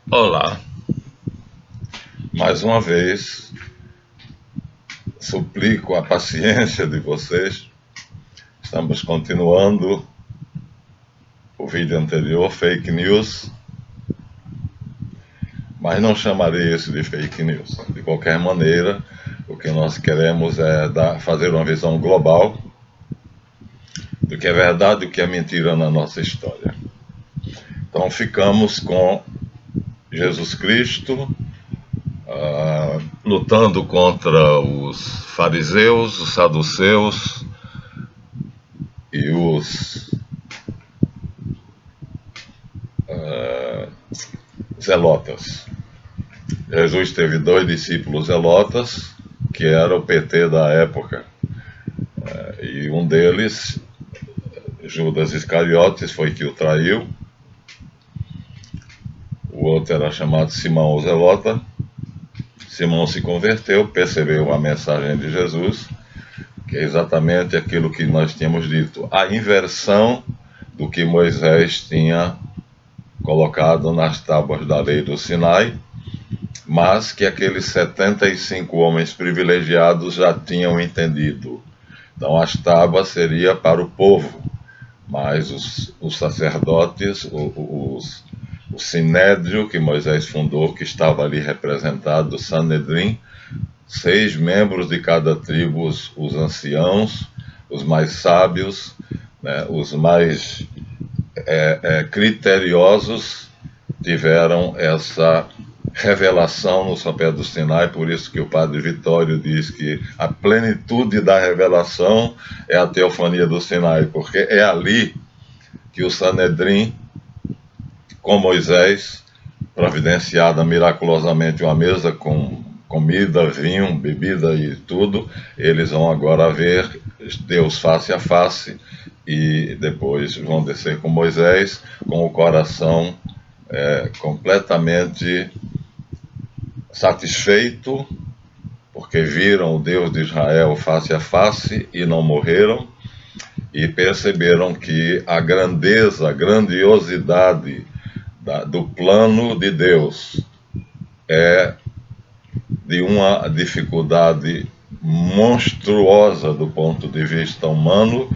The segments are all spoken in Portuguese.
Olá, mais uma vez suplico a paciência de vocês. Estamos continuando o vídeo anterior, fake news, mas não chamarei isso de fake news. De qualquer maneira, o que nós queremos é fazer uma visão global do que é verdade e o que é mentira na nossa história. Então ficamos com Jesus Cristo lutando contra os fariseus, os saduceus e os zelotas. Jesus teve 2 discípulos zelotas, que era o PT da época, e um deles, Judas Iscariotes, foi que o traiu. O outro era chamado Simão o Zelota. Simão se converteu, percebeu a mensagem de Jesus, que é exatamente aquilo que nós tínhamos dito, a inversão do que Moisés tinha colocado nas tábuas da lei do Sinai, mas que aqueles 75 homens privilegiados já tinham entendido. Então as tábuas seria para o povo, mas os sacerdotes, o Sinédrio que Moisés fundou, que estava ali representado, o Sanedrim, 6 membros de cada tribo, os anciãos, os mais sábios, né, os mais criteriosos, tiveram essa revelação no sopé do Sinai. Por isso que o padre Vitório diz que a plenitude da revelação é a teofania do Sinai, porque é ali que o Sanedrim, com Moisés, providenciada miraculosamente uma mesa com comida, vinho, bebida e tudo, eles vão agora ver Deus face a face e depois vão descer com Moisés com o coração completamente satisfeito, porque viram o Deus de Israel face a face e não morreram, e perceberam que a grandeza, a grandiosidade do plano de Deus é de uma dificuldade monstruosa do ponto de vista humano.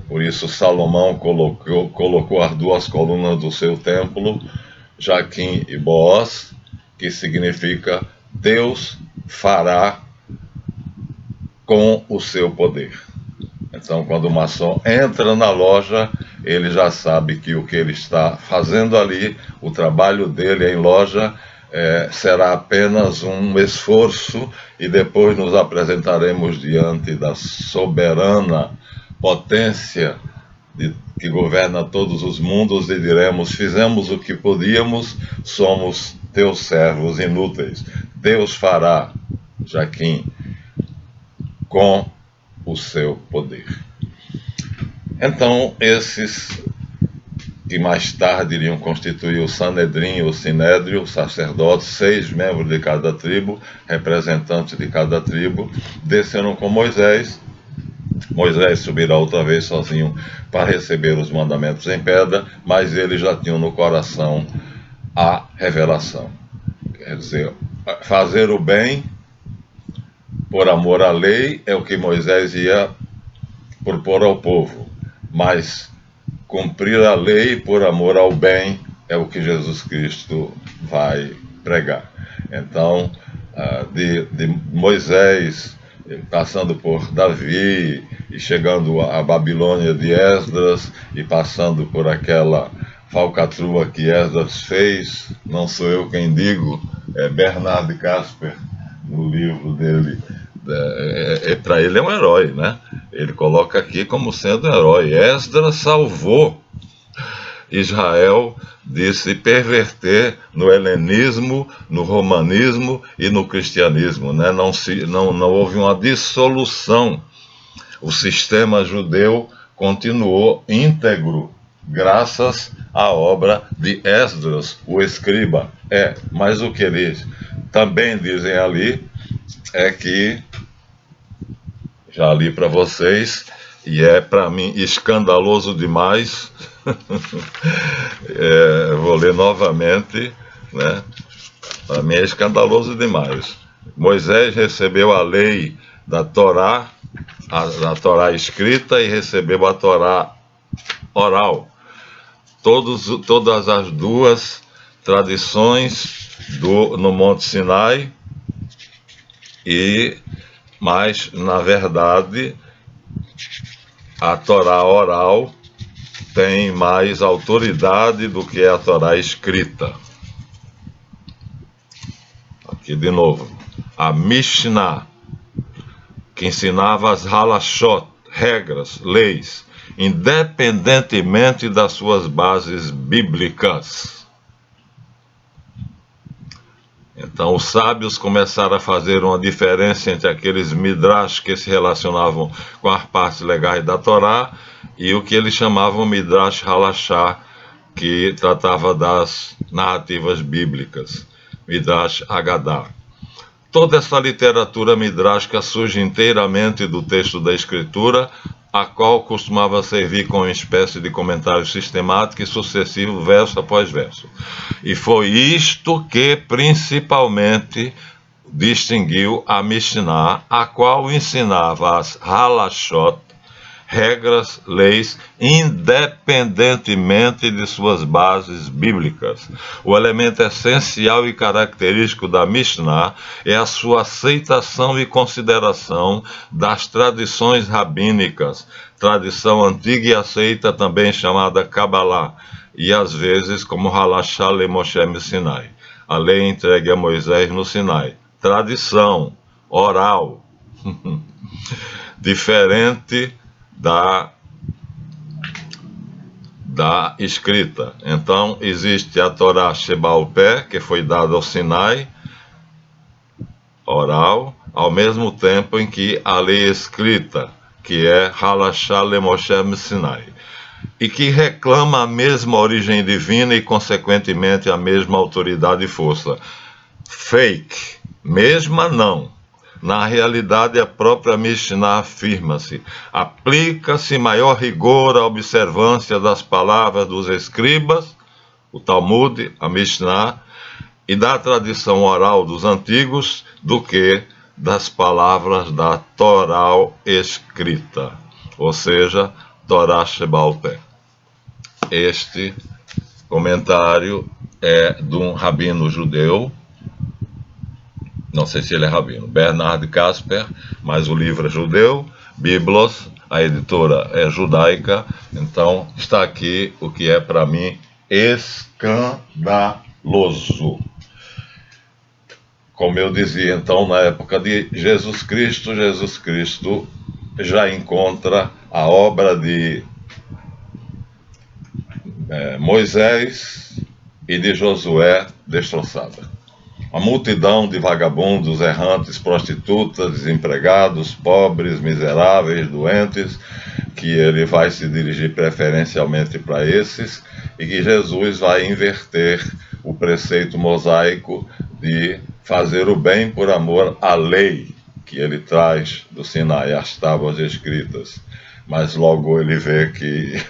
Por isso Salomão colocou as 2 colunas do seu templo, Jaquim e Boaz, que significa Deus fará com o seu poder. Então, quando o maçom entra na loja, ele já sabe que o que ele está fazendo ali, o trabalho dele em loja, será apenas um esforço, e depois nos apresentaremos diante da soberana potência que governa todos os mundos e diremos: fizemos o que podíamos, somos teus servos inúteis. Deus fará, Jaquim, com o seu poder. Então, esses que mais tarde iriam constituir o Sanedrim, o Sinédrio, os sacerdotes, 6 membros de cada tribo, representantes de cada tribo, desceram com Moisés. Moisés subirá outra vez sozinho para receber os mandamentos em pedra, mas eles já tinham no coração a revelação. Quer dizer, fazer o bem por amor à lei é o que Moisés ia propor ao povo, mas cumprir a lei por amor ao bem é o que Jesus Cristo vai pregar. Então, de Moisés, passando por Davi, e chegando à Babilônia de Esdras, e passando por aquela falcatrua que Esdras fez, não sou eu quem digo, é Bernard Casper, no livro dele. Para ele é um herói, né? Ele coloca aqui como sendo um herói. Esdras salvou Israel de se perverter no helenismo, no romanismo e no cristianismo, né? Não houve uma dissolução. O sistema judeu continuou íntegro graças à obra de Esdras, o escriba. Mas o que eles também dizem ali é que, já li para vocês, e é para mim escandaloso demais, vou ler novamente, né? Para mim é escandaloso demais. Moisés recebeu a lei da Torá, a Torá escrita, e recebeu a Torá oral. Todas as duas tradições no Monte Sinai, mas, na verdade, a Torá oral tem mais autoridade do que a Torá escrita. Aqui de novo, a Mishnah, que ensinava as halachot, regras, leis, independentemente das suas bases bíblicas. Então, os sábios começaram a fazer uma diferença entre aqueles midrash que se relacionavam com as partes legais da Torá e o que eles chamavam midrash halachá, que tratava das narrativas bíblicas, midrash Haggadah. Toda essa literatura midrásica surge inteiramente do texto da Escritura, a qual costumava servir como uma espécie de comentário sistemático e sucessivo, verso após verso. E foi isto que principalmente distinguiu a Mishnah, a qual ensinava as halachot, regras, leis, independentemente de suas bases bíblicas. O elemento essencial e característico da Mishnah é a sua aceitação e consideração das tradições rabínicas, tradição antiga e aceita, também chamada Kabbalah, e às vezes como Halachá le Moshe Sinai, a lei entregue a Moisés no Sinai. Tradição oral, diferente da escrita. Então, existe a Torá Sheba'al Peh, que foi dada ao Sinai, oral, ao mesmo tempo em que a lei escrita, que é Halachá le Moshe Sinai, e que reclama a mesma origem divina e, consequentemente, a mesma autoridade e força. Fake, mesma não. Na realidade, a própria Mishnah afirma-se: aplica-se maior rigor à observância das palavras dos escribas, o Talmud, a Mishnah, e da tradição oral dos antigos, do que das palavras da Torá escrita, ou seja, Torá Sheba'al Peh. Este comentário é de um rabino judeu, não sei se ele é rabino, Bernard Kasper, mas o livro é judeu, Biblos, a editora é judaica, então está aqui o que é para mim escandaloso. Como eu dizia, então, na época de Jesus Cristo já encontra a obra de Moisés e de Josué destroçada. Uma multidão de vagabundos, errantes, prostitutas, desempregados, pobres, miseráveis, doentes, que ele vai se dirigir preferencialmente para esses, e que Jesus vai inverter o preceito mosaico de fazer o bem por amor à lei que ele traz do Sinai, as tábuas escritas. Mas logo ele vê que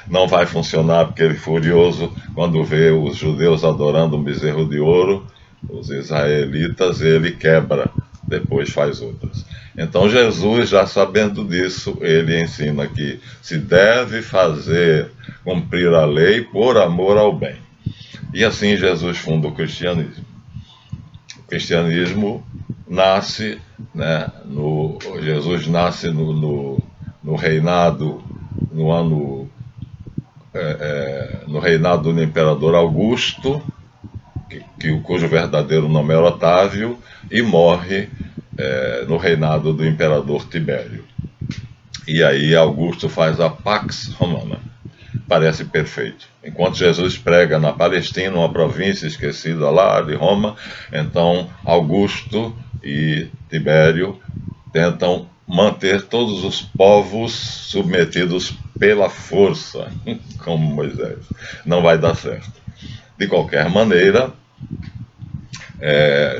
não vai funcionar, porque ele é furioso quando vê os judeus adorando um bezerro de ouro, os israelitas, ele quebra, depois faz outras. Então Jesus, já sabendo disso, ele ensina que se deve cumprir a lei por amor ao bem. E assim Jesus funda o cristianismo. O cristianismo nasce, Jesus nasce no reinado, no reinado do imperador Augusto, cujo verdadeiro nome era Otávio, e morre no reinado do imperador Tibério. E aí Augusto faz a Pax Romana. Parece perfeito. Enquanto Jesus prega na Palestina, uma província esquecida lá de Roma, então Augusto e Tibério tentam manter todos os povos submetidos pela força, como Moisés. Não vai dar certo. De qualquer maneira,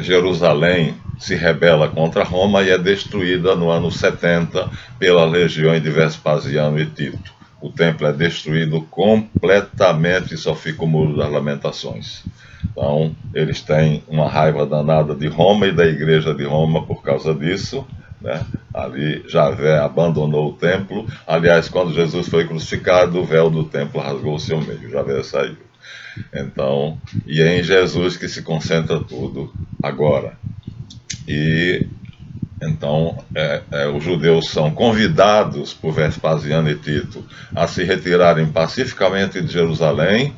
Jerusalém se rebela contra Roma e é destruída no ano 70 pelas legiões de Vespasiano e Tito. o templo é destruído completamente e só fica o Muro das Lamentações. Então, eles têm uma raiva danada de Roma e da igreja de Roma por causa disso, né? Ali Javé abandonou o templo. Aliás, quando Jesus foi crucificado, o véu do templo rasgou-se ao meio, Javé saiu. Então, e é em Jesus que se concentra tudo agora. E então, os judeus são convidados por Vespasiano e Tito a se retirarem pacificamente de Jerusalém,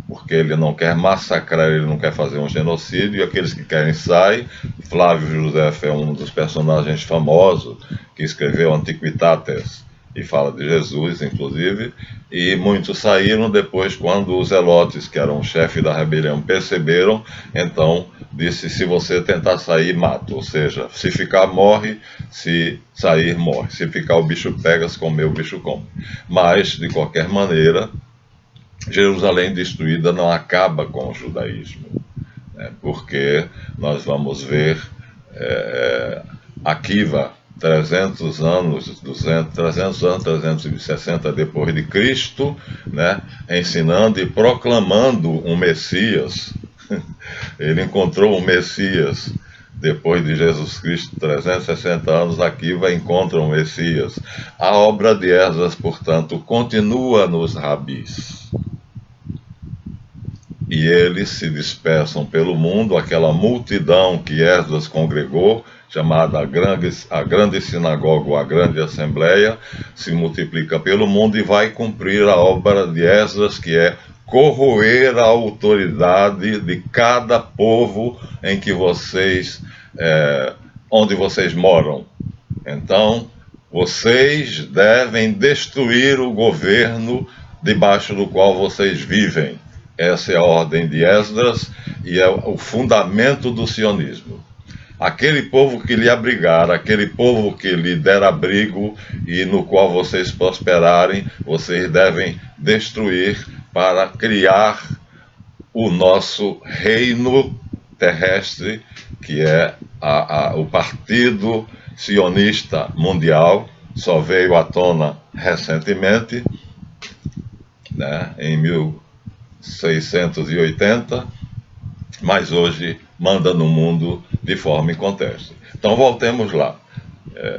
porque ele não quer massacrar, ele não quer fazer um genocídio, e aqueles que querem saem. Flávio José é um dos personagens famosos que escreveu Antiquitates e fala de Jesus, inclusive, e muitos saíram depois quando os zelotes, que eram o chefe da rebelião, perceberam. Então disse: se você tentar sair, mata, ou seja, se ficar, morre, se sair, morre, se ficar, o bicho pega, se comer, o bicho come. Mas, de qualquer maneira, Jerusalém destruída não acaba com o judaísmo, né? Porque nós vamos ver Akiva, 300 anos, 360 depois de Cristo, né? Ensinando e proclamando um Messias. Ele encontrou um Messias. Depois de Jesus Cristo, 360 anos, Akiva encontra um Messias. A obra de Esdras, portanto, continua nos rabis. E eles se dispersam pelo mundo, aquela multidão que Esdras congregou, chamada a grande sinagoga ou a grande assembleia, se multiplica pelo mundo e vai cumprir a obra de Esdras, que é corroer a autoridade de cada povo em que onde vocês moram. Então, vocês devem destruir o governo debaixo do qual vocês vivem. Essa é a ordem de Esdras e é o fundamento do sionismo. Aquele povo que lhe abrigar, aquele povo que lhe der abrigo e no qual vocês prosperarem, vocês devem destruir para criar o nosso reino terrestre, que é o Partido Sionista Mundial. Só veio à tona recentemente, né, em 1680, mas hoje manda no mundo de forma inconteste. Então voltemos lá.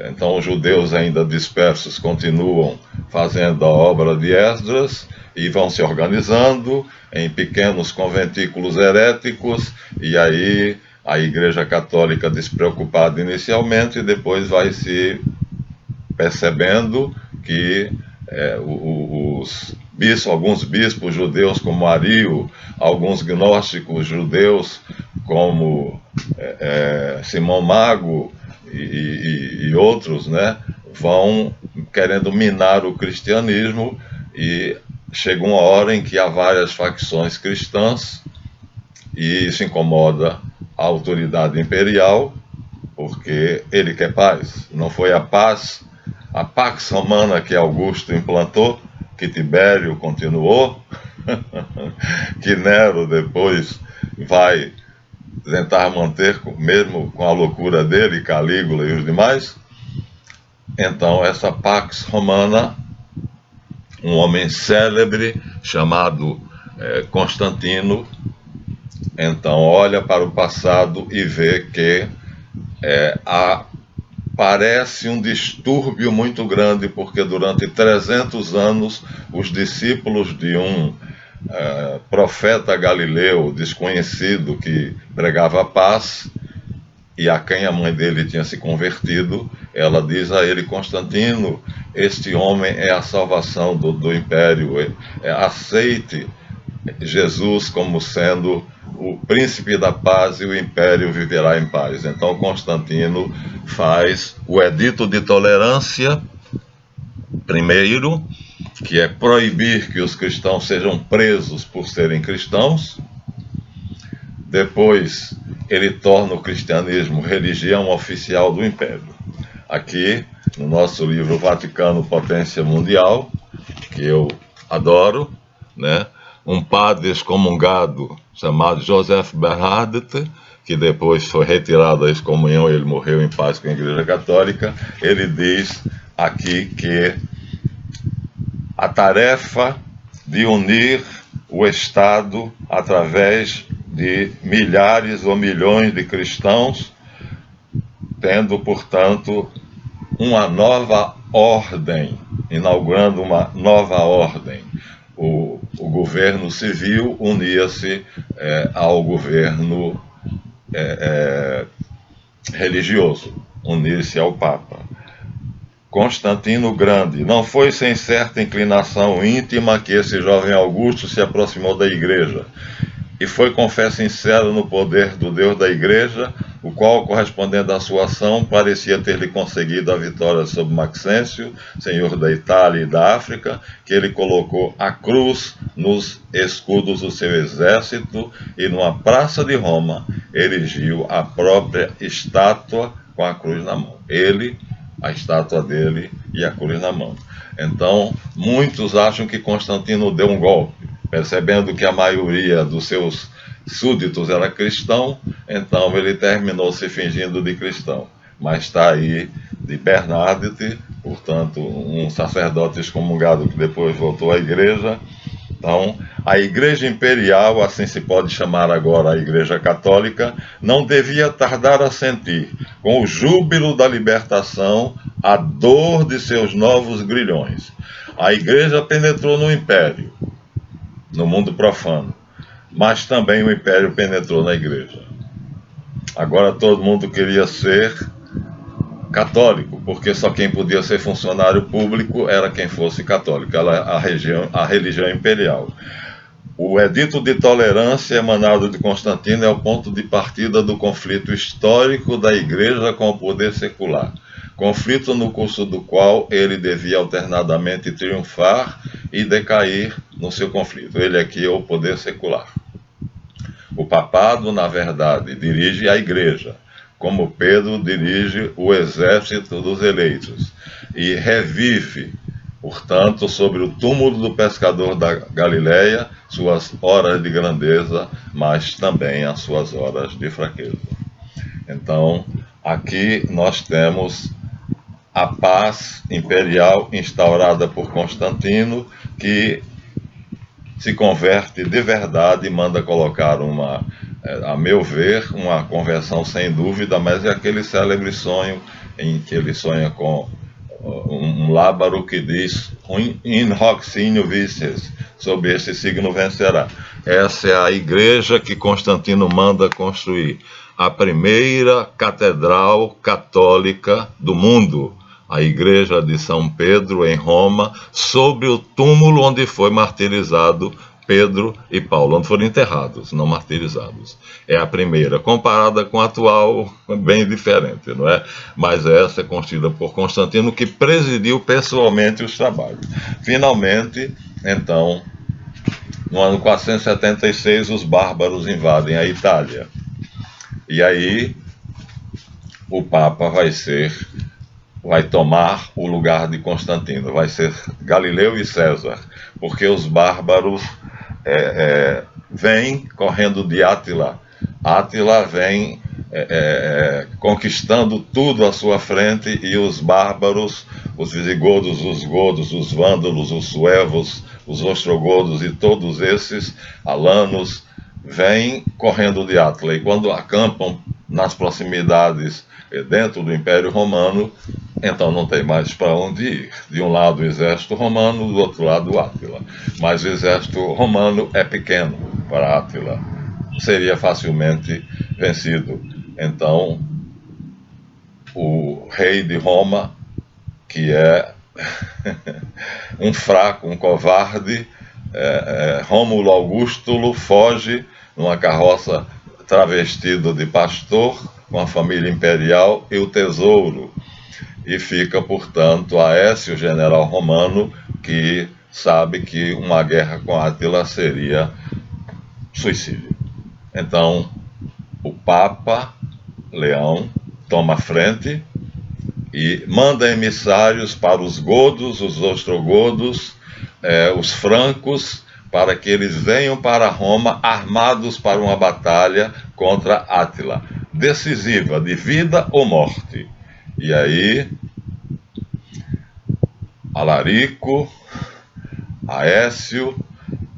Então os judeus ainda dispersos continuam fazendo a obra de Esdras e vão se organizando em pequenos conventículos heréticos, e aí a Igreja Católica, despreocupada inicialmente, e depois vai se percebendo que alguns bispos judeus como Ario, alguns gnósticos judeus como Simão Mago e outros, né, vão querendo minar o cristianismo, e chega uma hora em que há várias facções cristãs, e isso incomoda a autoridade imperial, porque ele quer paz. Não foi a paz, a Pax Romana que Augusto implantou, que Tibério continuou, que Nero depois vai tentar manter, mesmo com a loucura dele, Calígula e os demais. Então, essa Pax Romana, um homem célebre chamado Constantino, então olha para o passado e vê que parece um distúrbio muito grande, porque durante 300 anos os discípulos de um profeta galileu desconhecido que pregava a paz, e a quem a mãe dele tinha se convertido, ela diz a ele: Constantino, este homem é a salvação do império, aceite Jesus como sendo o príncipe da paz e o império viverá em paz. Então Constantino faz o edito de tolerância, primeiro, que é proibir que os cristãos sejam presos por serem cristãos. Depois ele torna o cristianismo religião oficial do império. Aqui no nosso livro Vaticano, Potência Mundial, que eu adoro, né, um padre excomungado chamado Joseph Bernhardt, que depois foi retirado da excomunhão, ele morreu em paz com a Igreja Católica, ele diz aqui que a tarefa de unir o Estado através de milhares ou milhões de cristãos, tendo, portanto, uma nova ordem, inaugurando uma nova ordem. O governo civil unia-se ao governo religioso, unir-se ao Papa. Constantino Grande. Não foi sem certa inclinação íntima que esse jovem Augusto se aproximou da igreja, e foi com fé sincera no poder do Deus da igreja, o qual, correspondendo à sua ação, parecia ter-lhe conseguido a vitória sobre Maxêncio, senhor da Itália e da África, que ele colocou a cruz nos escudos do seu exército e, numa praça de Roma, erigiu a própria estátua com a cruz na mão. Ele, a estátua dele e a cruz na mão. Então, muitos acham que Constantino deu um golpe, percebendo que a maioria dos seus súditos era cristão, então ele terminou se fingindo de cristão. Mas está aí de Bernadette, portanto, um sacerdote excomungado que depois voltou à igreja. Então, a Igreja Imperial, assim se pode chamar agora a Igreja Católica, não devia tardar a sentir, com o júbilo da libertação, a dor de seus novos grilhões. A Igreja penetrou no Império, no mundo profano, mas também o Império penetrou na Igreja. Agora todo mundo queria ser católico, porque só quem podia ser funcionário público era quem fosse católico, a religião imperial. O Edito de Tolerância emanado de Constantino é o ponto de partida do conflito histórico da Igreja com o poder secular, conflito no curso do qual ele devia alternadamente triunfar e decair no seu conflito. Ele aqui é o poder secular. O papado, na verdade, dirige a Igreja, como Pedro dirige o exército dos eleitos, e revive, portanto, sobre o túmulo do pescador da Galileia, suas horas de grandeza, mas também as suas horas de fraqueza. Então, aqui nós temos a paz imperial instaurada por Constantino, que se converte de verdade e manda colocar a meu ver, uma conversão sem dúvida, mas é aquele célebre sonho em que ele sonha com um lábaro que diz in hoc signo vices, sob esse signo vencerá. Essa é a igreja que Constantino manda construir, a primeira catedral católica do mundo, a igreja de São Pedro em Roma, sobre o túmulo onde foi martirizado Pedro e Paulo, onde foram enterrados, não martirizados. É a primeira, comparada com a atual, bem diferente, não é? Mas essa é construída por Constantino, que presidiu pessoalmente os trabalhos. Finalmente, então, no ano 476, os bárbaros invadem a Itália. E aí, o Papa vai tomar o lugar de Constantino, vai ser Galileu e César, porque os bárbaros vêm correndo de Átila. Átila vem conquistando tudo à sua frente, e os bárbaros, os visigodos, os godos, os vândalos, os suevos, os ostrogodos e todos esses, alanos, vêm correndo de Átila. E quando acampam nas proximidades dentro do Império Romano, então não tem mais para onde ir. De um lado o exército romano, do outro lado Átila. Mas o exército romano é pequeno para Átila, seria facilmente vencido. Então, o rei de Roma, que é um fraco, um covarde, Rômulo Augustulo, foge numa carroça travestido de pastor, com a família imperial e o tesouro, e fica, portanto, Aécio, general romano, que sabe que uma guerra com Átila seria suicídio. Então, o Papa Leão toma a frente e manda emissários para os godos, os ostrogodos, os francos, para que eles venham para Roma armados para uma batalha contra Átila, decisiva, de vida ou morte. E aí, Alarico, Aécio,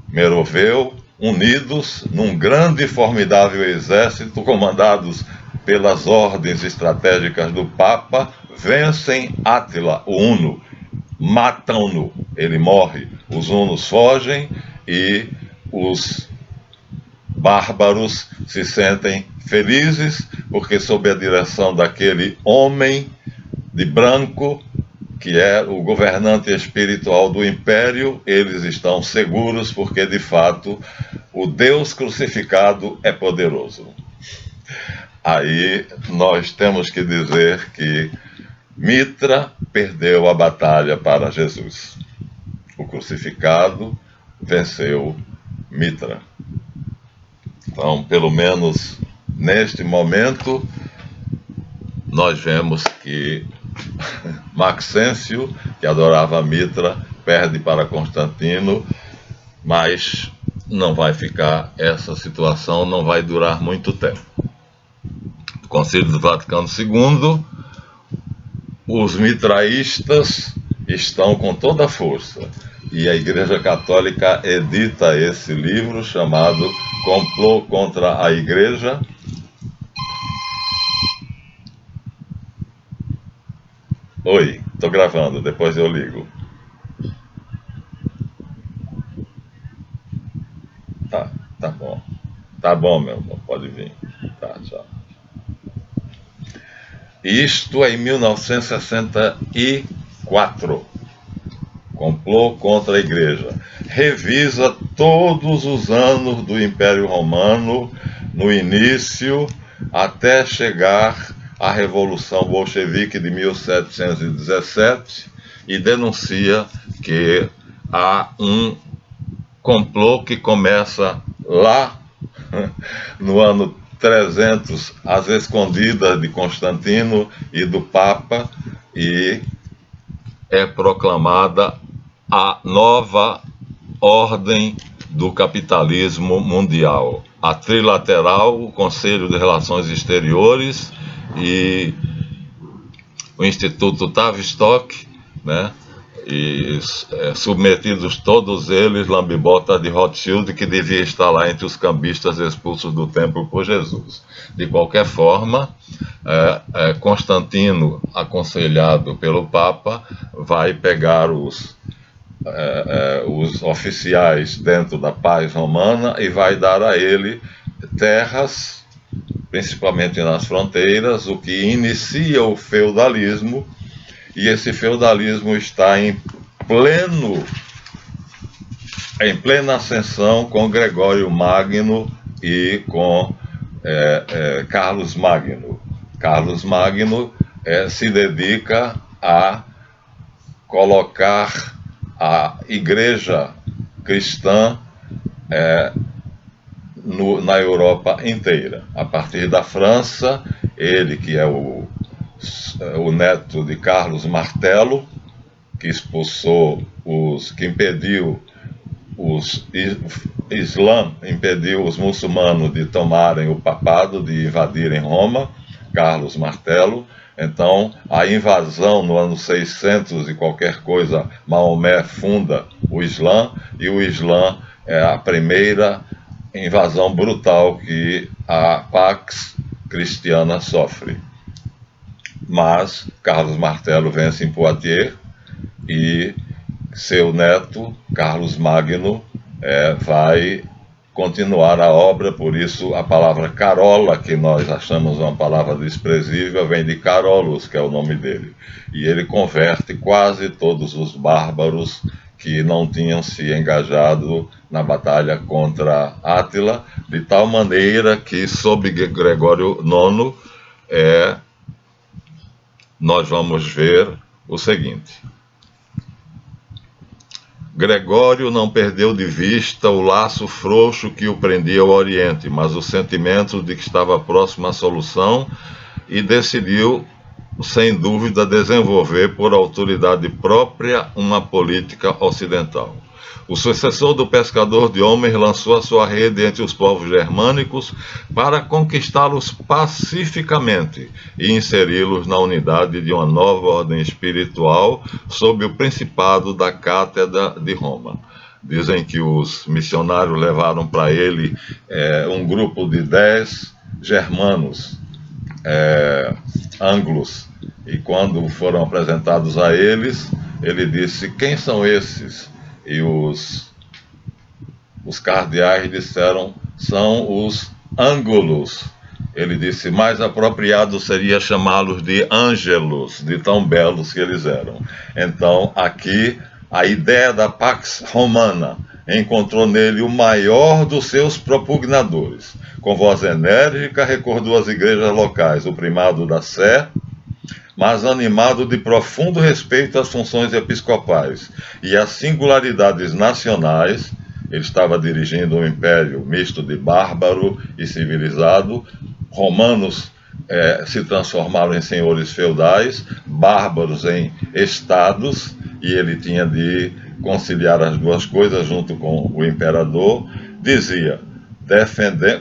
Meroveu, unidos num grande e formidável exército, comandados pelas ordens estratégicas do Papa, vencem Átila, o Huno, matam-no, ele morre, os hunos fogem e os bárbaros se sentem felizes, porque sob a direção daquele homem de branco, que é o governante espiritual do império, eles estão seguros, porque de fato o Deus crucificado é poderoso. Aí nós temos que dizer que Mitra perdeu a batalha para Jesus. O crucificado venceu Mitra. Então, pelo menos neste momento, nós vemos que Maxêncio, que adorava Mitra, perde para Constantino, mas não vai ficar, essa situação não vai durar muito tempo. No Concílio do Vaticano II, os mitraístas estão com toda a força, e a Igreja Católica edita esse livro chamado Complô contra a Igreja. Oi, estou gravando, depois eu ligo. Tá bom. Tá bom, meu irmão, pode vir. Tá, tchau. Isto é em 1964. Complô contra a Igreja. Revisa todos os anos do Império Romano, no início, até chegar à Revolução Bolchevique de 1717, e denuncia que há um complô que começa lá no ano 300, às escondidas de Constantino e do Papa, e é proclamada a nova ordem do capitalismo mundial. A trilateral, o Conselho de Relações Exteriores e o Instituto Tavistock, né? E submetidos todos eles, lambibota de Rothschild, que devia estar lá entre os cambistas expulsos do templo por Jesus. De qualquer forma, Constantino, aconselhado pelo Papa, vai pegar os oficiais dentro da paz romana e vai dar a ele terras, principalmente nas fronteiras, o que inicia o feudalismo. E esse feudalismo está em plena ascensão com Gregório Magno e com Carlos Magno. Carlos Magno se dedica a colocar a igreja cristã na Europa inteira. A partir da França, ele, que é o neto de Carlos Martelo, que expulsou que impediu impediu os muçulmanos de tomarem o papado, de invadirem Roma, Carlos Martelo. Então, a invasão no ano 600 e qualquer coisa, Maomé funda o Islã, e o Islã é a primeira invasão brutal que a Pax Cristiana sofre. Mas Carlos Martelo vence em Poitiers e seu neto, Carlos Magno, vai continuar a obra. Por isso a palavra Carola, que nós achamos uma palavra desprezível, vem de Carolus, que é o nome dele. E ele converte quase todos os bárbaros que não tinham se engajado na batalha contra Átila, de tal maneira que, sob Gregório IX, nós vamos ver o seguinte: Gregório não perdeu de vista o laço frouxo que o prendia ao Oriente, mas o sentimento de que estava próximo à solução, e decidiu, sem dúvida, desenvolver por autoridade própria uma política ocidental. O sucessor do pescador de homens lançou a sua rede entre os povos germânicos para conquistá-los pacificamente e inseri-los na unidade de uma nova ordem espiritual sob o principado da Cátedra de Roma. Dizem que os missionários levaram para ele um grupo de 10 germanos, anglos, e quando foram apresentados a eles, ele disse: quem são esses? E os cardeais disseram: são os ângulos. Ele disse: mais apropriado seria chamá-los de ângelos, de tão belos que eles eram. Então, aqui, a ideia da Pax Romana encontrou nele o maior dos seus propugnadores. Com voz enérgica, recordou às igrejas locais o primado da Sé, mas animado de profundo respeito às funções episcopais e às singularidades nacionais. Ele estava dirigindo um império misto de bárbaro e civilizado. Romanos se transformaram em senhores feudais, bárbaros em estados, e ele tinha de conciliar as duas coisas junto com o imperador. Dizia,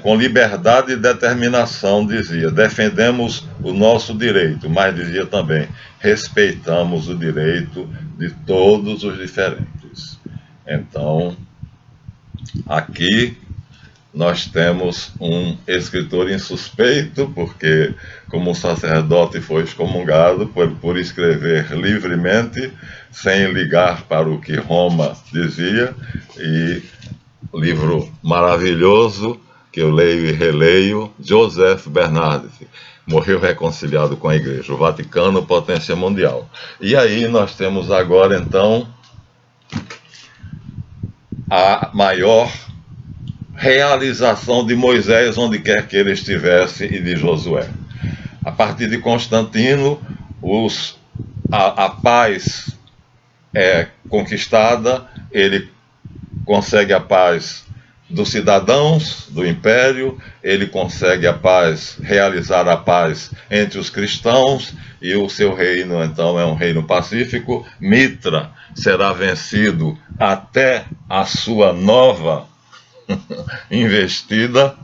com liberdade e determinação, dizia: defendemos o nosso direito, mas dizia também: respeitamos o direito de todos os diferentes. Então, aqui nós temos um escritor insuspeito, porque como sacerdote foi excomungado por escrever livremente, sem ligar para o que Roma dizia, e livro maravilhoso que eu leio e releio, Joseph Bernardi, morreu reconciliado com a Igreja, o Vaticano, potência mundial. E aí nós temos agora, então, a maior realização de Moisés onde quer que ele estivesse e de Josué. A partir de Constantino, a paz é conquistada, ele consegue a paz dos cidadãos do império, ele consegue a paz, realizar a paz entre os cristãos, e o seu reino então é um reino pacífico. Mitra será vencido até a sua nova investida.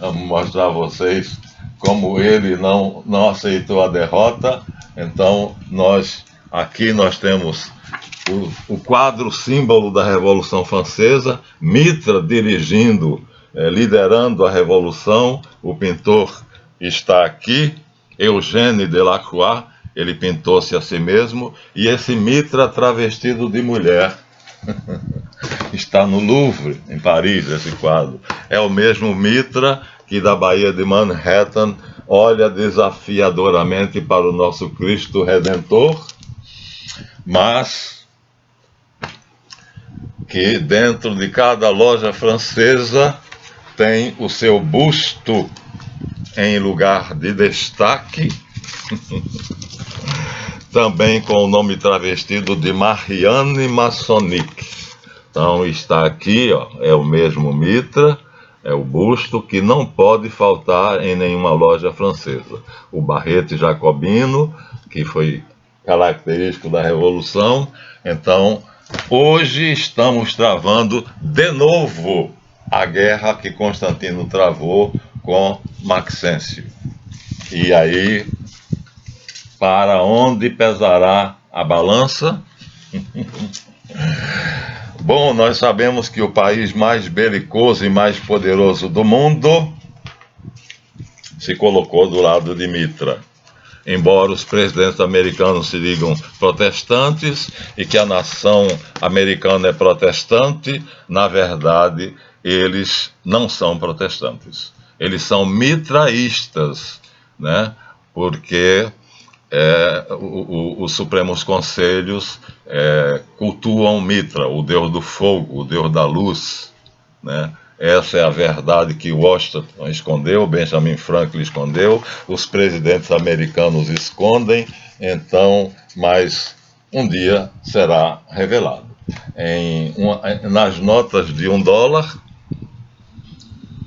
Vamos mostrar a vocês como ele não aceitou a derrota. Então aqui nós temos o quadro símbolo da Revolução Francesa, Mitra dirigindo, liderando a Revolução. O pintor está aqui, Eugène Delacroix, ele pintou-se a si mesmo, e esse Mitra travestido de mulher está no Louvre, em Paris, esse quadro. É o mesmo Mitra que da Baía de Manhattan olha desafiadoramente para o nosso Cristo Redentor, mas que dentro de cada loja francesa tem o seu busto em lugar de destaque, também com o nome travestido de Marianne Maçonique. Então está aqui, ó, é o mesmo Mitra, é o busto que não pode faltar em nenhuma loja francesa. O barrete jacobino, que foi característico da Revolução. Então, hoje estamos travando de novo a guerra que Constantino travou com Maxêncio. E aí, para onde pesará a balança? Bom, nós sabemos que o país mais belicoso e mais poderoso do mundo se colocou do lado de Mitra. Embora os presidentes americanos se digam protestantes e que a nação americana é protestante, na verdade, eles não são protestantes. Eles são mitraístas, né? Porque os Supremos Conselhos cultuam Mitra, o deus do fogo, o deus da luz, né? Essa é a verdade que Washington escondeu, Benjamin Franklin escondeu, os presidentes americanos escondem, então, mas um dia será revelado. Nas notas de $1,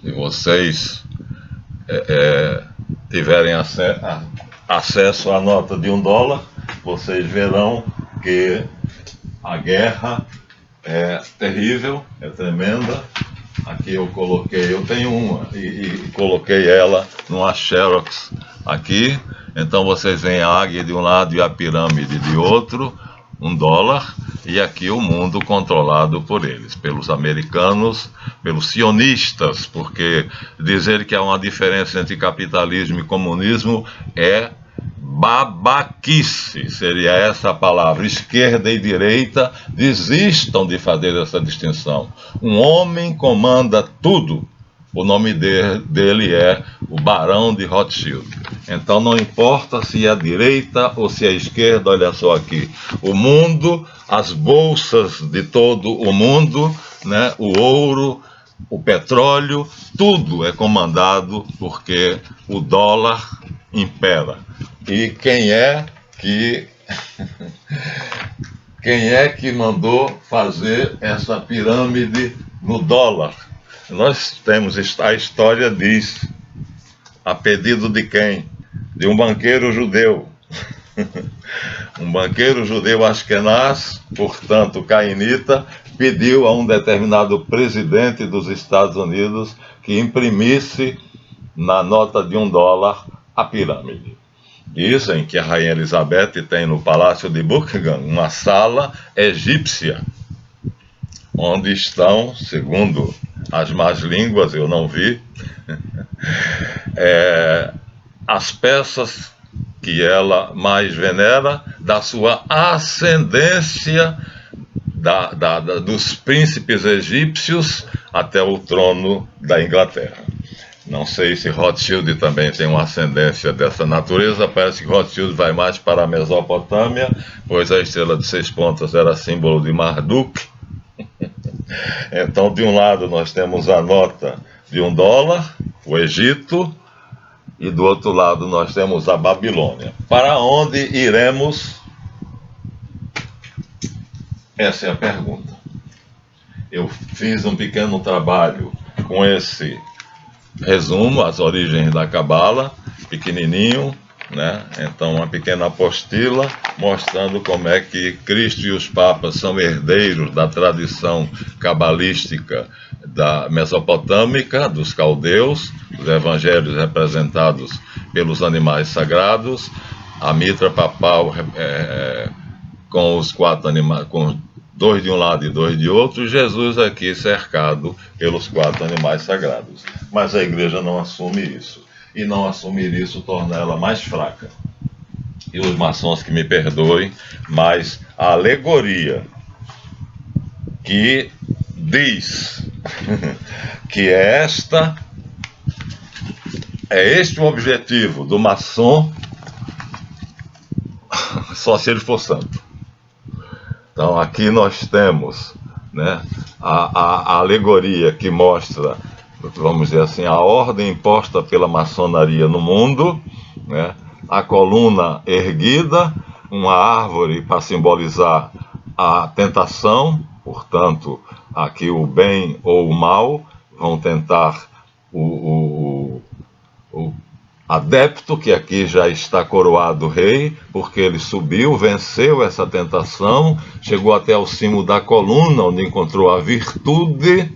se vocês tiverem acesso à nota de $1, vocês verão que a guerra é terrível, é tremenda. Aqui eu tenho uma e coloquei ela numa Xerox aqui. Então vocês veem a águia de um lado e a pirâmide de outro. $1, e aqui o mundo controlado por eles, pelos americanos, pelos sionistas, porque dizer que há uma diferença entre capitalismo e comunismo é babaquice, seria essa a palavra. Esquerda e direita desistam de fazer essa distinção. Um homem comanda tudo. O nome dele é o Barão de Rothschild. Então não importa se é a direita ou se é a esquerda, olha só aqui. O mundo, as bolsas de todo o mundo, né, o ouro, o petróleo, tudo é comandado porque o dólar impera. E quem é que mandou fazer essa pirâmide no dólar? Nós temos, a história diz, a pedido de quem? De um banqueiro judeu. Um banqueiro judeu askenaz, portanto cainita, pediu a um determinado presidente dos Estados Unidos que imprimisse na nota de $1 a pirâmide. Dizem que a Rainha Elizabeth tem no Palácio de Buckingham uma sala egípcia, onde estão, segundo as más línguas, eu não vi, as peças que ela mais venera da sua ascendência, dos príncipes egípcios até o trono da Inglaterra. Não sei se Rothschild também tem uma ascendência dessa natureza. Parece que Rothschild vai mais para a Mesopotâmia, pois a estrela de 6 pontas era símbolo de Marduk. Então, de um lado nós temos a nota de $1, o Egito, e do outro lado nós temos a Babilônia. Para onde iremos? Essa é a pergunta. Eu fiz um pequeno trabalho com esse resumo, as origens da Cabala, pequenininho, né? Então, uma pequena apostila mostrando como é que Cristo e os papas são herdeiros da tradição cabalística da Mesopotâmica, dos caldeus, os evangelhos representados pelos animais sagrados, a mitra papal com os 4 animais, com 2 de um lado e 2 de outro, Jesus aqui cercado pelos 4 animais sagrados. Mas a igreja não assume isso. E não assumir isso torna ela mais fraca. E os maçons que me perdoem, mas a alegoria que diz que este o objetivo do maçom, só se ele for santo. Então aqui nós temos, né, a alegoria que mostra, vamos dizer assim, a ordem imposta pela maçonaria no mundo, né, a coluna erguida, uma árvore para simbolizar a tentação, portanto, aqui o bem ou o mal vão tentar o adepto, que aqui já está coroado rei, porque ele subiu, venceu essa tentação, chegou até o cimo da coluna, onde encontrou a virtude,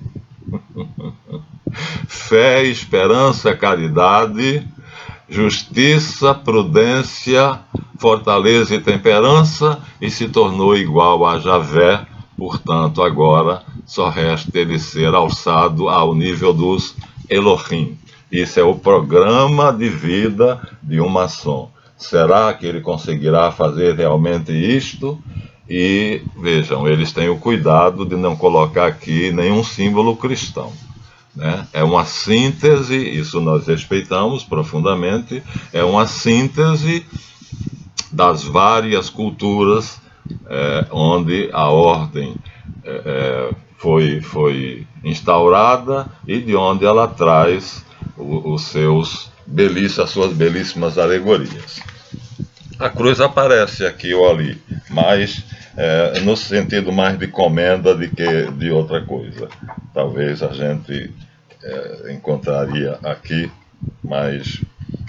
fé, esperança, caridade, justiça, prudência, fortaleza e temperança, e se tornou igual a Javé. Portanto, agora só resta ele ser alçado ao nível dos Elohim. Isso é o programa de vida de um maçom. Será que ele conseguirá fazer realmente isto? E vejam, eles têm o cuidado de não colocar aqui nenhum símbolo cristão, né? É uma síntese, isso nós respeitamos profundamente, é uma síntese das várias culturas onde a ordem foi instaurada e de onde ela traz as suas belíssimas alegorias. A cruz aparece aqui ou ali, mas no sentido mais de comenda do que de outra coisa. Talvez a gente encontraria aqui, mas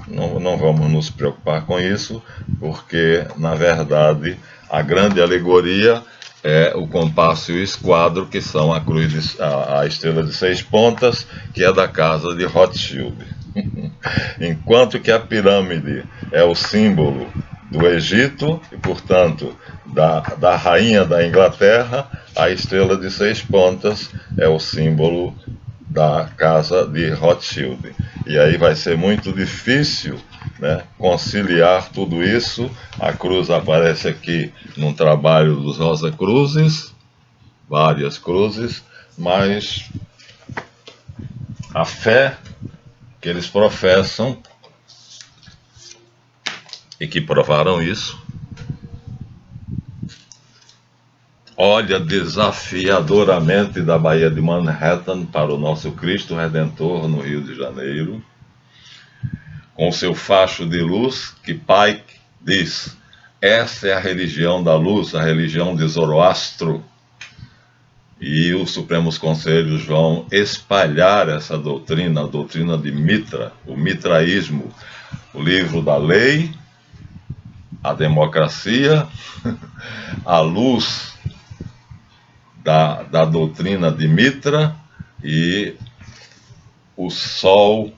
não vamos nos preocupar com isso, porque, na verdade, a grande alegoria é o compasso e o esquadro, que são a estrela de 6 pontas, que é da casa de Rothschild. Enquanto que a pirâmide é o símbolo do Egito e, portanto, da rainha da Inglaterra, a estrela de 6 pontas é o símbolo da casa de Rothschild. E aí vai ser muito difícil, né, conciliar tudo isso. A cruz aparece aqui num trabalho dos Rosa Cruzes, várias cruzes, mas a fé que eles professam e que provaram isso, olha desafiadoramente da Baía de Manhattan para o nosso Cristo Redentor no Rio de Janeiro, com seu facho de luz, que Pike diz: essa é a religião da luz, a religião de Zoroastro. E os Supremos Conselhos vão espalhar essa doutrina, a doutrina de Mitra, o mitraísmo, o livro da lei, a democracia, a luz da doutrina de Mitra e o sol,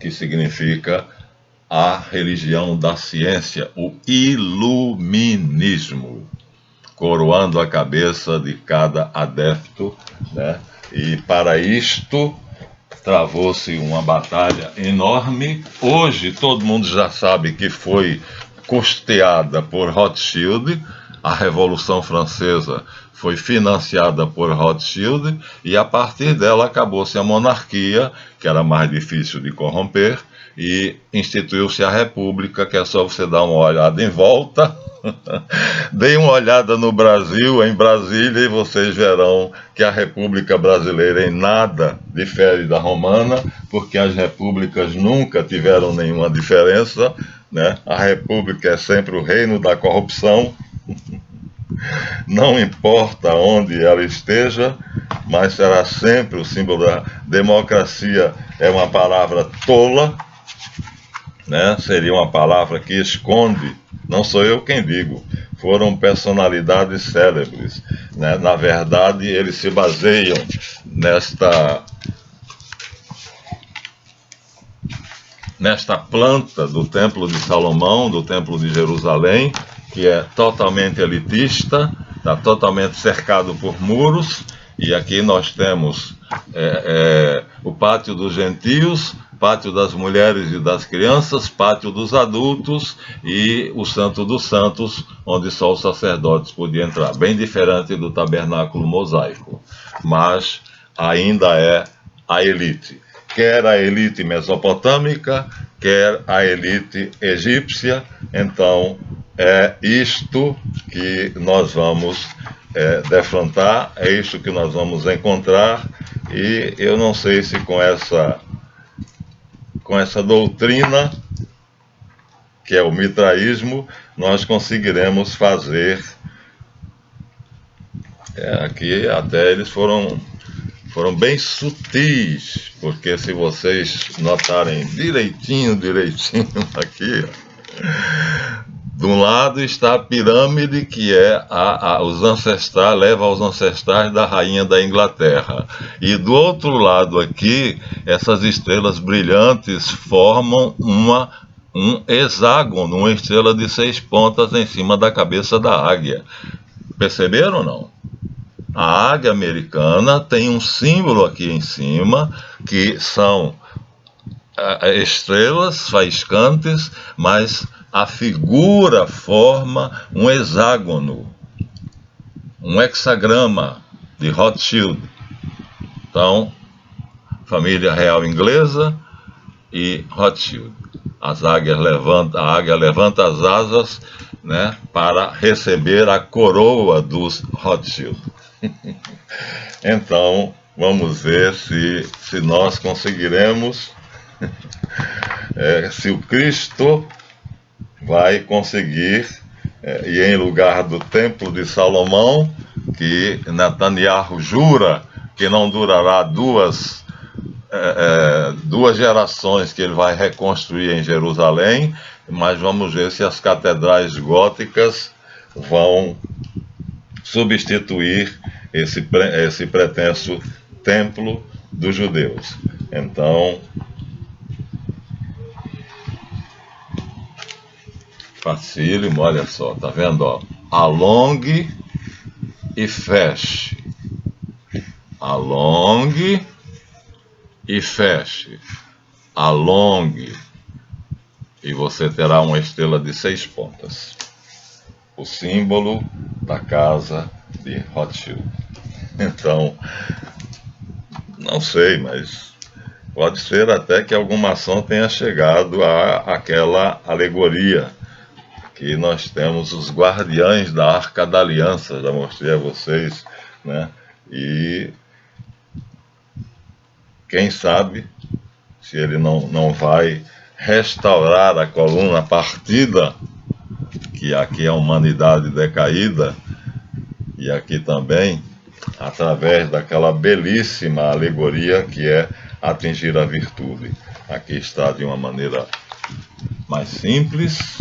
que significa a religião da ciência, o iluminismo, coroando a cabeça de cada adepto, né? E para isto travou-se uma batalha enorme. Hoje todo mundo já sabe que foi custeada por Rothschild. A Revolução Francesa foi financiada por Rothschild e a partir dela acabou-se a monarquia, que era mais difícil de corromper, e instituiu-se a República, que é só você dar uma olhada em volta. Deem uma olhada no Brasil, em Brasília, e vocês verão que a República Brasileira em nada difere da romana, porque as repúblicas nunca tiveram nenhuma diferença, né? A República é sempre o reino da corrupção, não importa onde ela esteja, mas será sempre o símbolo da democracia. É uma palavra tola, né? Seria uma palavra que esconde, não sou eu quem digo, foram personalidades célebres, né? Na verdade, eles se baseiam nesta planta do Templo de Salomão, do Templo de Jerusalém, que é totalmente elitista, está totalmente cercado por muros, e aqui nós temos o pátio dos gentios, pátio das mulheres e das crianças, pátio dos adultos e o Santo dos Santos, onde só os sacerdotes podiam entrar, bem diferente do tabernáculo mosaico, mas ainda é a elite. Quer a elite mesopotâmica, quer a elite egípcia. Então é isto que nós vamos defrontar, é isto que nós vamos encontrar, e eu não sei se com essa doutrina, que é o mitraísmo, nós conseguiremos fazer. Aqui até eles foram bem sutis, porque se vocês notarem direitinho aqui, de um lado está a pirâmide, que é os ancestrais, leva aos ancestrais da rainha da Inglaterra. E do outro lado aqui, essas estrelas brilhantes formam um hexágono, uma estrela de 6 pontas em cima da cabeça da águia. Perceberam ou não? A águia americana tem um símbolo aqui em cima, que são estrelas faiscantes, mas a figura forma um hexágono, um hexagrama de Rothschild. Então, família real inglesa e Rothschild. A águia levanta as asas, né, para receber a coroa dos Rothschild. Então, vamos ver se nós conseguiremos, se o Cristo vai conseguir ir em lugar do Templo de Salomão, que Netanyahu jura que não durará duas gerações, que ele vai reconstruir em Jerusalém, mas vamos ver se as catedrais góticas vão substituir esse pretenso templo dos judeus. Então, facílimo, olha só, tá vendo? Ó? alongue e feche. Alongue e feche. Alongue. E você terá uma estrela de 6 pontas. O símbolo da casa de Rothschild. Então, não sei, mas pode ser até que alguma ação tenha chegado àquela alegoria que nós temos os guardiães da Arca da Aliança, já mostrei a vocês, né? E quem sabe se ele não vai restaurar a coluna partida, que aqui é a humanidade decaída, e aqui também, através daquela belíssima alegoria que é atingir a virtude. Aqui está de uma maneira mais simples.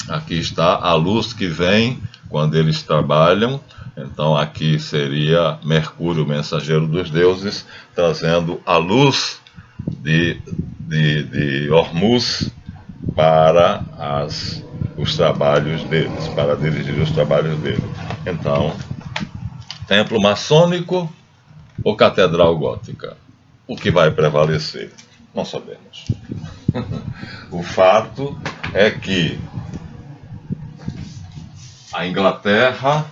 Aqui está a luz que vem quando eles trabalham. Então aqui seria Mercúrio, mensageiro dos deuses, trazendo a luz de Hormuz para os trabalhos deles, para dirigir os trabalhos deles. Então, templo maçônico ou catedral gótica? O que vai prevalecer? Não sabemos. O fato é que a Inglaterra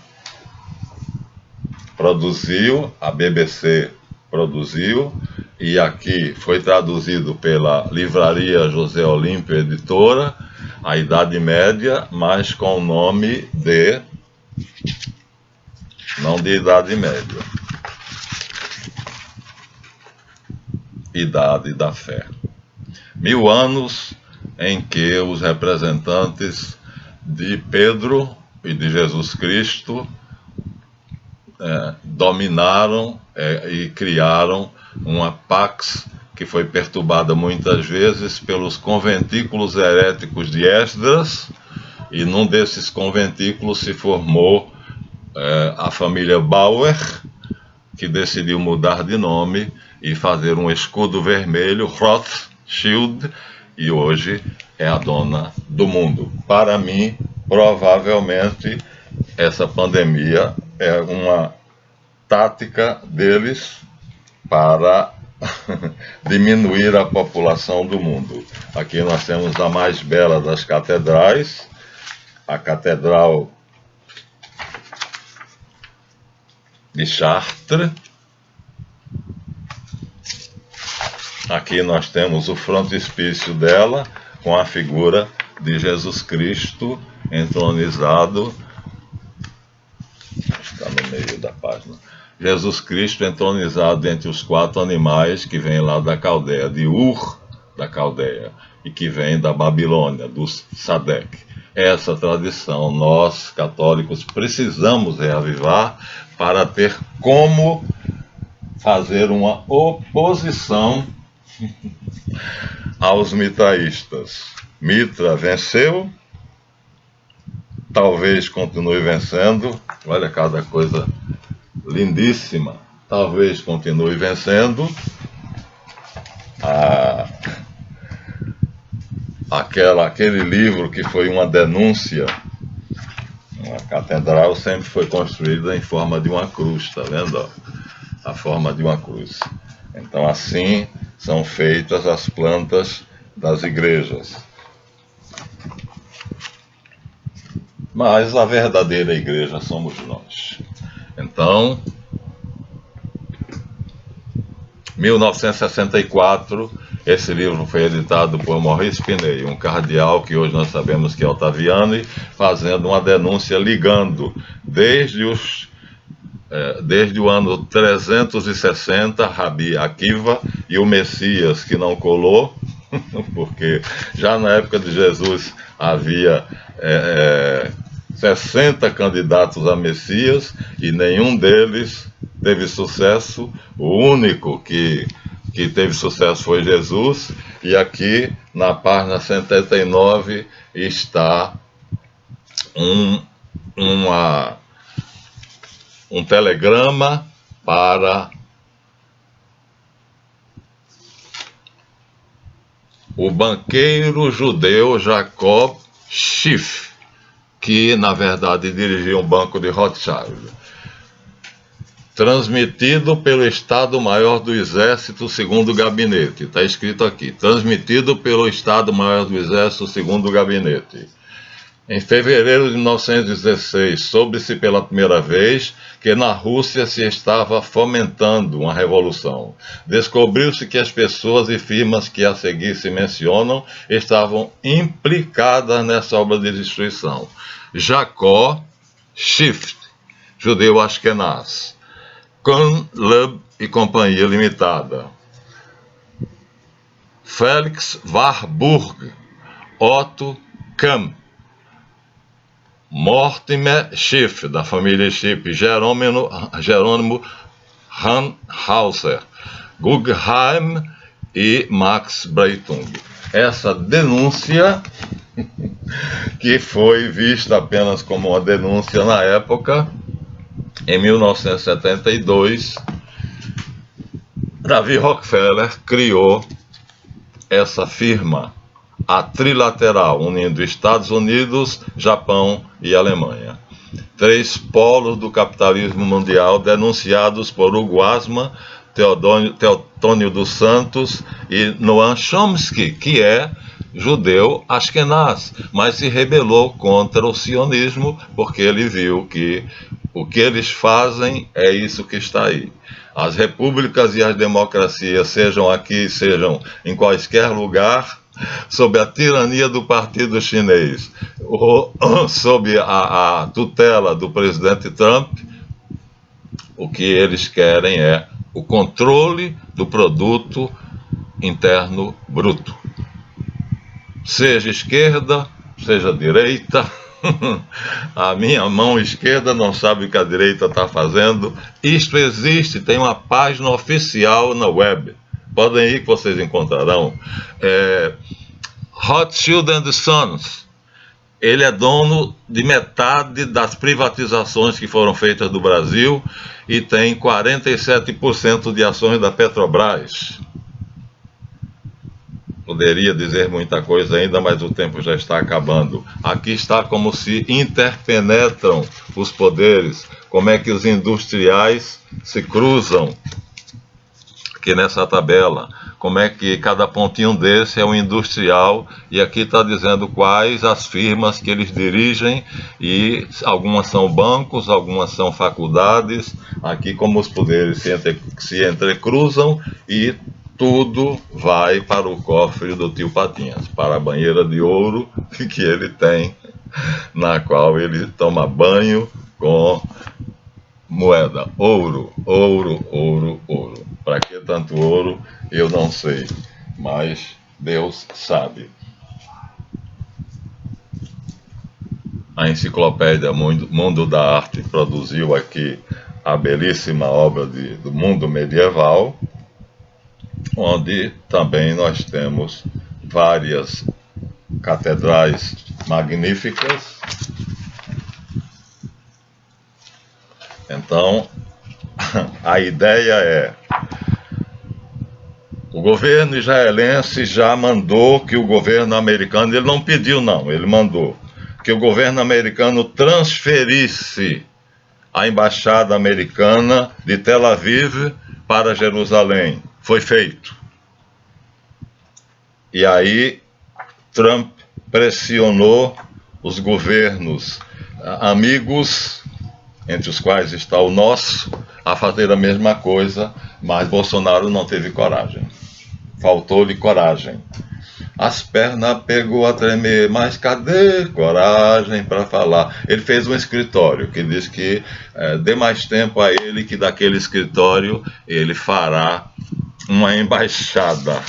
produziu, a BBC produziu, e aqui foi traduzido pela Livraria José Olímpio Editora, a Idade Média, mas com o nome de... não de Idade Média, Idade da Fé. 1000 anos em que os representantes de Pedro e de Jesus Cristo dominaram e criaram uma pax que foi perturbada muitas vezes pelos conventículos heréticos de Esdras, e num desses conventículos se formou a família Bauer, que decidiu mudar de nome e fazer um escudo vermelho, Rothschild, e hoje é a dona do mundo. Para mim, provavelmente, essa pandemia é uma tática deles para diminuir a população do mundo. Aqui nós temos a mais bela das catedrais, a Catedral de Chartres. Aqui nós temos o frontispício dela, com a figura de Jesus Cristo entronizado. Está no meio da página. Jesus Cristo entronizado entre os 4 animais que vêm lá da Caldeia, de Ur, da Caldeia, e que vem da Babilônia, do Sadec. Essa tradição nós, católicos, precisamos reavivar para ter como fazer uma oposição aos mitraístas. Mitra venceu, talvez continue vencendo. Olha cada coisa lindíssima. Talvez continue vencendo. Aquele livro que foi uma denúncia. A catedral sempre foi construída em forma de uma cruz, tá vendo? A forma de uma cruz. Então assim são feitas as plantas das igrejas. Mas a verdadeira igreja somos nós. Então, 1964, esse livro foi editado por Maurice Pinay, um cardeal que hoje nós sabemos que é Ottaviani, fazendo uma denúncia ligando desde o ano 360, Rabi Akiva e o Messias, que não colou, porque já na época de Jesus havia 60 candidatos a Messias e nenhum deles teve sucesso. O único que teve sucesso foi Jesus, e aqui na página 79 está um telegrama para o banqueiro judeu Jacob Schiff, que na verdade dirigia um banco de Rothschild. Transmitido pelo Estado-Maior do Exército, segundo o gabinete. Está escrito aqui, transmitido pelo Estado-Maior do Exército, segundo o gabinete. Em fevereiro de 1916, soube-se pela primeira vez que na Rússia se estava fomentando uma revolução. Descobriu-se que as pessoas e firmas que a seguir se mencionam estavam implicadas nessa obra de destruição. Jacob Schiff, judeu Ashkenaz. Kuhn, Loeb e Companhia Limitada. Felix Warburg, Otto Kamm, Mortimer Schiff, da família Schiff, Jerônimo Hanhauser, Guggenheim e Max Breitung. Essa denúncia, que foi vista apenas como uma denúncia na época, em 1972, David Rockefeller criou essa firma, a Trilateral, unindo Estados Unidos, Japão e Alemanha. 3 polos do capitalismo mundial denunciados por Hugo Asman, Teotônio dos Santos e Noam Chomsky, que é judeu Ashkenaz, mas se rebelou contra o sionismo porque ele viu que o que eles fazem é isso que está aí. As repúblicas e as democracias, sejam aqui, sejam em quaisquer lugar, sob a tirania do Partido Chinês, ou sob a tutela do presidente Trump, o que eles querem é o controle do produto interno bruto. Seja esquerda, seja direita, a minha mão esquerda não sabe o que a direita está fazendo. Isto existe, tem uma página oficial na web. Podem ir que vocês encontrarão. Rothschild and Sons. Ele é dono de metade das privatizações que foram feitas do Brasil e tem 47% de ações da Petrobras. Poderia dizer muita coisa ainda, mas o tempo já está acabando. Aqui está como se interpenetram os poderes, como é que os industriais se cruzam aqui nessa tabela, como é que cada pontinho desse é um industrial, e aqui está dizendo quais as firmas que eles dirigem, e algumas são bancos, algumas são faculdades, aqui como os poderes se entrecruzam e tudo vai para o cofre do tio Patinhas, para a banheira de ouro que ele tem, na qual ele toma banho com moeda, ouro, ouro, ouro, ouro. Para que tanto ouro, eu não sei, mas Deus sabe. A enciclopédia Mundo da Arte produziu aqui a belíssima obra do mundo medieval, onde também nós temos várias catedrais magníficas. Então, a ideia é: o governo israelense já mandou que o governo americano, ele não pediu não, ele mandou que o governo americano transferisse a embaixada americana de Tel Aviv para Jerusalém. Foi feito. E aí Trump pressionou os governos amigos, entre os quais está o nosso, a fazer a mesma coisa, mas Bolsonaro não teve coragem. Faltou-lhe coragem. As pernas pegou a tremer, mas cadê coragem para falar? Ele fez um escritório que diz que dê mais tempo a ele, que daquele escritório ele fará uma embaixada.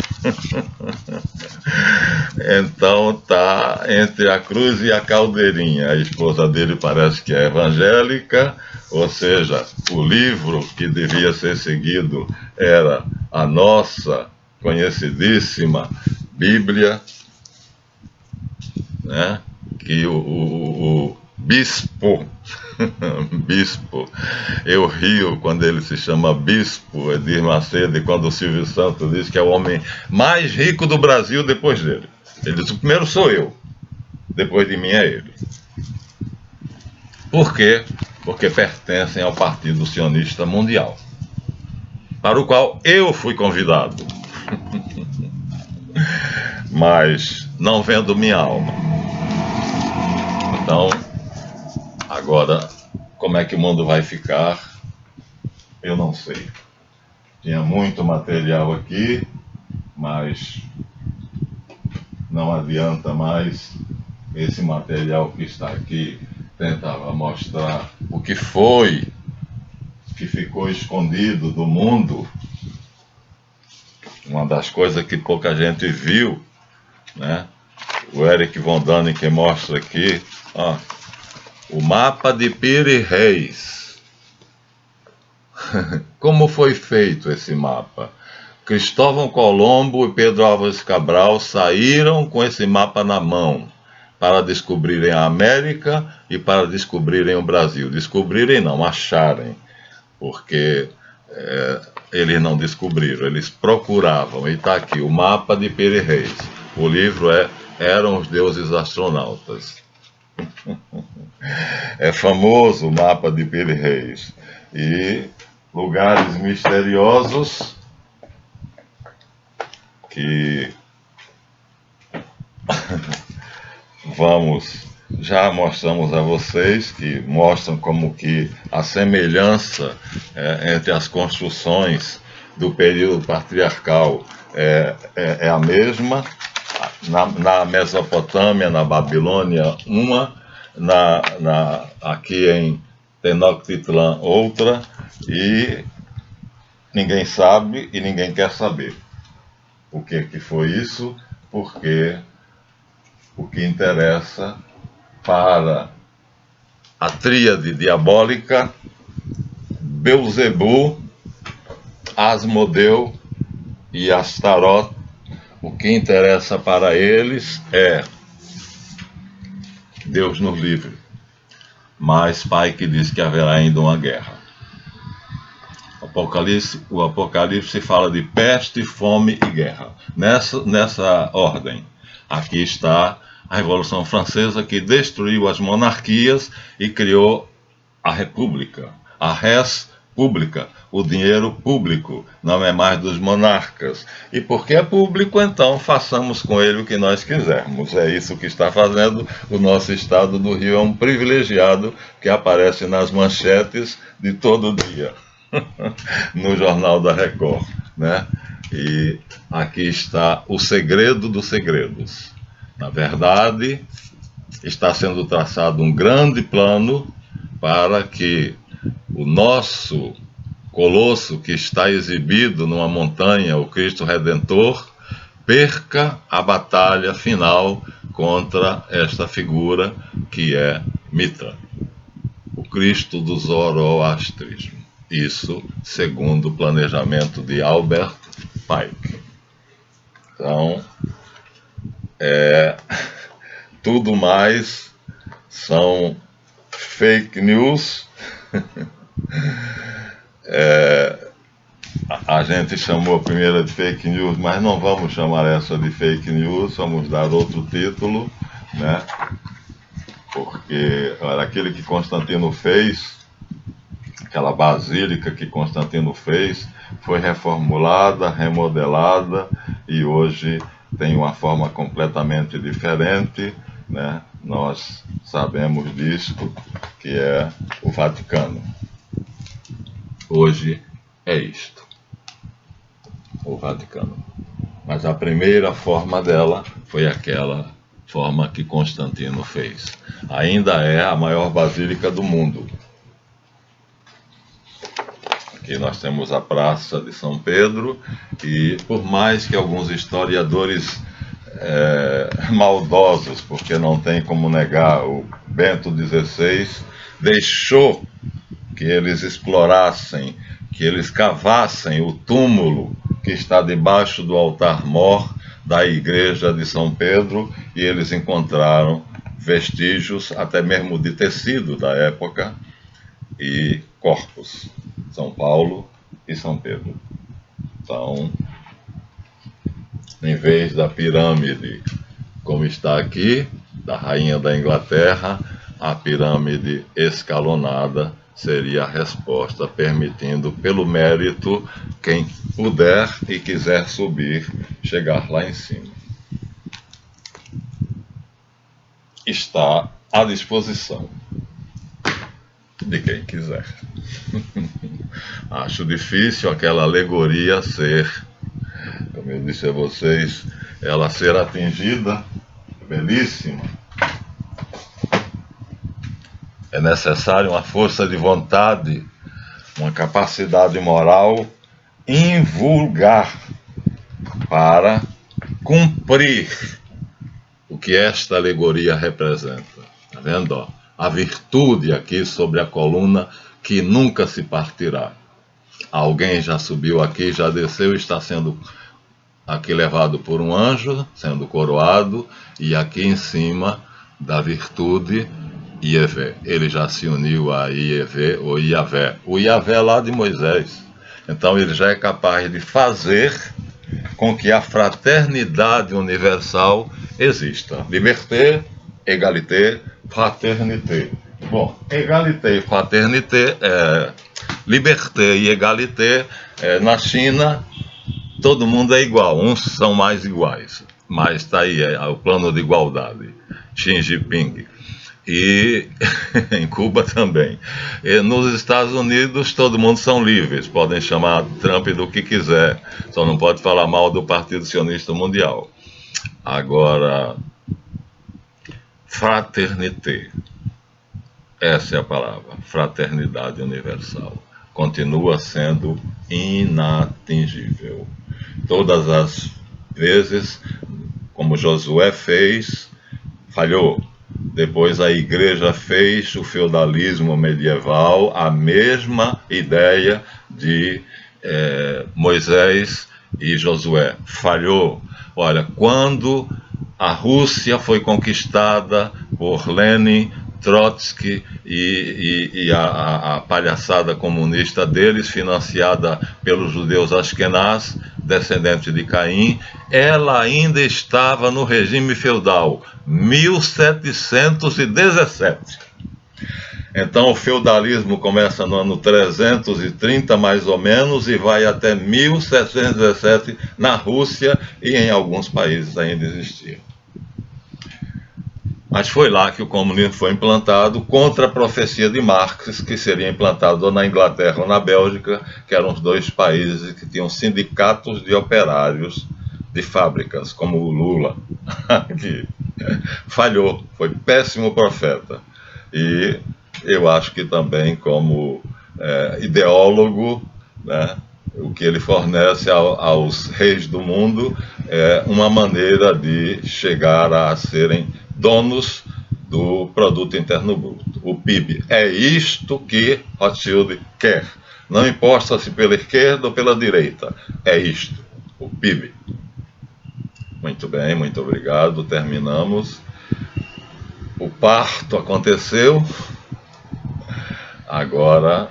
Então tá entre a cruz e a caldeirinha. A esposa dele parece que é evangélica, ou seja, o livro que devia ser seguido era a nossa conhecidíssima Bíblia, né? Que o bispo, eu rio quando ele se chama bispo, Edir Macedo, e quando o Silvio Santos diz que é o homem mais rico do Brasil depois dele. Ele diz: o primeiro sou eu, depois de mim é ele. Por quê? Porque pertencem ao Partido Sionista Mundial, para o qual eu fui convidado, mas não vendo minha alma. Então, agora, como é que o mundo vai ficar, eu não sei. Tinha muito material aqui, mas não adianta mais. Esse material que está aqui tentava mostrar o que foi, que ficou escondido do mundo. Uma das coisas que pouca gente viu, né? O Eric von Däniken mostra aqui, ó, o mapa de Piri Reis. Como foi feito esse mapa? Cristóvão Colombo e Pedro Álvares Cabral saíram com esse mapa na mão para descobrirem a América e para descobrirem o Brasil. Descobrirem não, acharem, porque eles não descobriram, eles procuravam. E está aqui o mapa de Piri Reis. O livro é Eram os Deuses Astronautas. É famoso o mapa de Piri Reis. E lugares misteriosos que já mostramos a vocês, que mostram como que a semelhança entre as construções do período patriarcal é a mesma. Na Mesopotâmia, na Babilônia, uma, aqui em Tenochtitlan, outra, e ninguém sabe e ninguém quer saber o que foi isso, porque o que interessa para a tríade diabólica, Belzebu, Asmodeu e Astaroth, o que interessa para eles é Deus nos livre, mas Pai que diz que haverá ainda uma guerra. O Apocalipse fala de peste, fome e guerra. Nessa ordem, aqui está a Revolução Francesa, que destruiu as monarquias e criou a República, a res pública, o dinheiro público, não é mais dos monarcas. E porque é público, então façamos com ele o que nós quisermos. É isso que está fazendo o nosso estado do Rio, é um privilegiado que aparece nas manchetes de todo dia, no Jornal da Record, né? E aqui está o segredo dos segredos. Na verdade, está sendo traçado um grande plano para que o nosso colosso que está exibido numa montanha, o Cristo Redentor, perca a batalha final contra esta figura que é Mitra, o Cristo do Zoroastrismo. Isso segundo o planejamento de Albert Pike. Então, tudo mais são fake news. A gente chamou a primeira de fake news, mas não vamos chamar essa de fake news, vamos dar outro título, né? Porque olha, aquilo que Constantino fez, aquela basílica que Constantino fez, foi reformulada, remodelada e hoje tem uma forma completamente diferente, né? Nós sabemos disso, que é o Vaticano. Hoje é isto, o Vaticano. Mas a primeira forma dela foi aquela forma que Constantino fez. Ainda é a maior basílica do mundo. Aqui nós temos a Praça de São Pedro e, por mais que alguns historiadores maldosos, porque não tem como negar, o Bento XVI deixou que eles explorassem, que eles cavassem o túmulo que está debaixo do altar-mor da igreja de São Pedro, e eles encontraram vestígios até mesmo de tecido da época e corpos, São Paulo e São Pedro. Então, em vez da pirâmide como está aqui, da rainha da Inglaterra, a pirâmide escalonada seria a resposta, permitindo, pelo mérito, quem puder e quiser subir, chegar lá em cima. Está à disposição de quem quiser. Acho difícil aquela alegoria ser, como eu disse a vocês, ela ser atingida, belíssima. É necessário uma força de vontade, uma capacidade moral invulgar para cumprir o que esta alegoria representa. Está vendo? Ó? A virtude aqui sobre a coluna que nunca se partirá. Alguém já subiu aqui, já desceu, está sendo aqui levado por um anjo, sendo coroado, e aqui em cima da virtude Ievé. Ele já se uniu a Ievé ou Iavé. O Iavé lá de Moisés. Então ele já é capaz de fazer com que a fraternidade universal exista. Liberté, égalité, fraternité. Bom, égalité e fraternité, liberté e égalité, na China todo mundo é igual, uns são mais iguais, mas está aí o plano de igualdade, Xi Jinping. E em Cuba também. E nos Estados Unidos todo mundo são livres, podem chamar Trump do que quiser, só não pode falar mal do Partido Sionista Mundial. Agora, fraternité, essa é a palavra, fraternidade universal, continua sendo inatingível. Todas as vezes, como Josué fez, falhou. Depois a igreja fez o feudalismo medieval, a mesma ideia de Moisés e Josué. Falhou. Olha, quando a Rússia foi conquistada por Lenin, Trotsky e a palhaçada comunista deles, financiada pelos judeus Ashkenaz, descendentes de Caim, ela ainda estava no regime feudal, 1717. Então o feudalismo começa no ano 330 mais ou menos e vai até 1717 na Rússia e em alguns países ainda existia. Mas foi lá que o comunismo foi implantado, contra a profecia de Marx, que seria implantado ou na Inglaterra ou na Bélgica, que eram os dois países que tinham sindicatos de operários de fábricas, como o Lula, que falhou, foi péssimo profeta. E eu acho que também como ideólogo, né, o que ele fornece aos reis do mundo é uma maneira de chegar a serem donos do produto interno bruto, o PIB. É isto que Rothschild quer. Não importa se pela esquerda ou pela direita. É isto, o PIB. Muito bem, muito obrigado. Terminamos. O parto aconteceu. Agora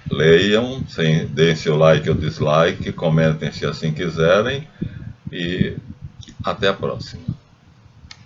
leiam, deem seu like ou dislike, comentem se assim quiserem e até a próxima.